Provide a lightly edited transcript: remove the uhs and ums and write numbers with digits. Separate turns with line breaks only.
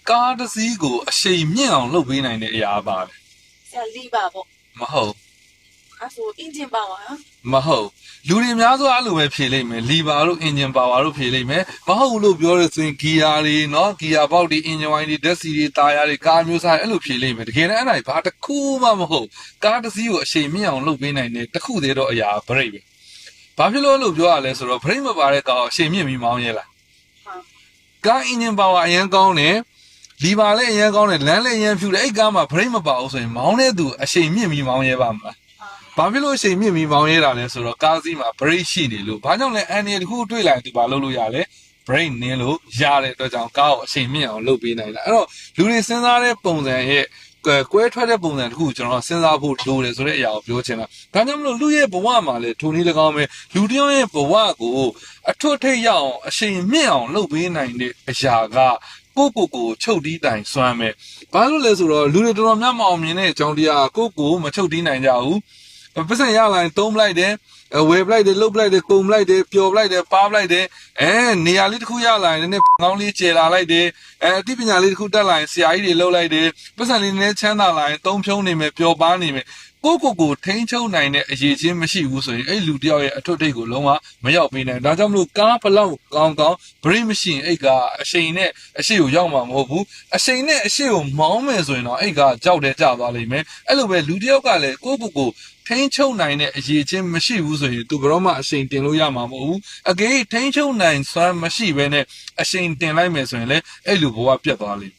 ကားတစ်စီးကိုအရှိန်မြင့်အောင်လုပ်ပေးနိုင်တဲ့အရာပါတယ်
ဆရာလီပါပေါ့
မဟုတ်
အဲ့ဆိုအင်ဂျင်ပါဝါ
မဟုတ်လူတွေများစွာအဲ့လိုပဲဖြေလိုက်မယ်လီပါတို့အင်ဂျင်ပါဝါတို့ဖြေလိုက်မယ်မဟုတ်လို့ပြောရဆိုရင်ဂီယာတွေနော်ဂီယာပေါက်တွေအင်ဂျင်ဝိုင်းတွေဓာတ်ဆီတွေတာယာတွေကားမျိုးစားအဲ့လိုဖြေလိုက်မယ်တကယ်လည်းအဲ့ဒါဘာတစ်ခုမှမဟုတ်ကားတစ်စီးကိုအရှိန်မြင့်အောင်လုပ်ပေးနိုင်တဲ့တစ်ခုသေးတော့အရာဘရိတ်ပဲဘာဖြစ်လို့လို့ပြောရလဲဆိုတော့ဘရိတ်မပါတဲ့ကားအရှိန်မြင့်ပြီးမောင်းရဲလား
ဟာ
ကားအင်ဂျင်ပါဝါအရင်ကောင်းတယ်လီပါလည်းအရင်ကောင်းတယ်လမ်းလည်းအရင်ဖြူတယ်အဲ့ကားမှာဘရိတ်မပါအောင်ဆိုရင်မောင်းတဲ့သူအရှိန်မြင့်ပြီးမောင်းရဲပါမလားဘာဖြစ်လို့အရှိန်မြင့်ပြီးမောင်းရဲတာလဲဆိုတော့ကားစီးမှာဘရိတ်ရှိနေလို့ဘာကြောင့်လဲအန်ဒီတစ်ခုတွေ့လိုက်သူဘာလုပ်လို့ရလဲဘရိတ်နင်းလို့ရတဲ့အတွက်ကြောင့်ကားကိုအရှိန်မြင့်အောင်လုပ်ပေးနိုင်တာအဲ့တော့လူတွေစဉ်းစားတဲ့ပုံစံရဲ့ကွဲထွက်တဲ့ပုံစံတစ်ခုကျွန်တော်စဉ်းစားဖို့လိုတယ်ဆိုတဲ့အရာကိုပြောချင်တာဒါကြောင့်မလို့လူရဲ့ဘဝမှာလည်းထိုနည်း၎င်းပဲလူတစ်ယောက်ရဲ့ဘဝကိုအထွတ်ထိပ်ရအောင်အရှိန်မြင့်အောင်လုပ်ပေးနိုင်တဲ့အရာကကိုချုပ်တီးတိုင်စွမ်းမယ်ဘာလို့လဲဆိုတော့လူတွေတော်တော်များများအောင်မြင်တဲ့အကြောင်းတရားကိုမချုပ်တီးနိုင်ကြဘူးပတ်စံရလာရင်သုံးပလိုက်တယ်ဝယ်ပလိုက်တယ်လုတ်ပလိုက်တယ်ကုန်ပလိုက်တယ်ပျော်ပလိုက်တယ်ပါပလိုက်တယ်နေရာလေးတစ်ခုရလာရင်လည်းကောင်းလေးကျယ်လာလိုက်တယ်အသိပညာလေးတစ်ခုတက်လာရင်ဆရာကြီးတွေလှုပ်လိုက်တယ်ပတ်စံလေးနည်းချမ်းသာလာရင်သုံးဖြုံးနေမယ်ပျော်ပါနေမယ်ကိုထိန်းချုပ်နိုင်တဲ့အရေးချင်းမရှိဘူးဆိုရင်အဲ့လူတယောက်ရဲ့အထွတ်ထိပ်ကိုလုံးဝမရောက်ပေးနိုင်ဒါကြောင့်မလို့ကားဘလောက်ကောင်းဘရိတ်မရှိရင်အဲ့ကအရှိန်နဲ့အရှိကိုရောက်မှာမဟုတ်ဘူးအရှိန်နဲ့အရှိကိုမောင်းမယ်ဆိုရင်တော့အဲ့ကကြောက်တဲ့ကြသွားလိမ့်မယ်အဲ့လိုပဲလူတယောက်ကလည်းကိုထိန်းချုပ်နိုင်တဲ့အရေးချင်းမရှိဘူးဆိုရင်သူဘရောမှအရှိန်တင်လို့ရမှာမဟုတ်ဘူးအကေထိန်းချုပ်နိုင်စွမ်းမရှိဘဲနဲ့အရှိန်တင်လိုက်မယ်ဆိုရင်လည်းအဲ့လူဘဝပြတ်သွားလိမ့်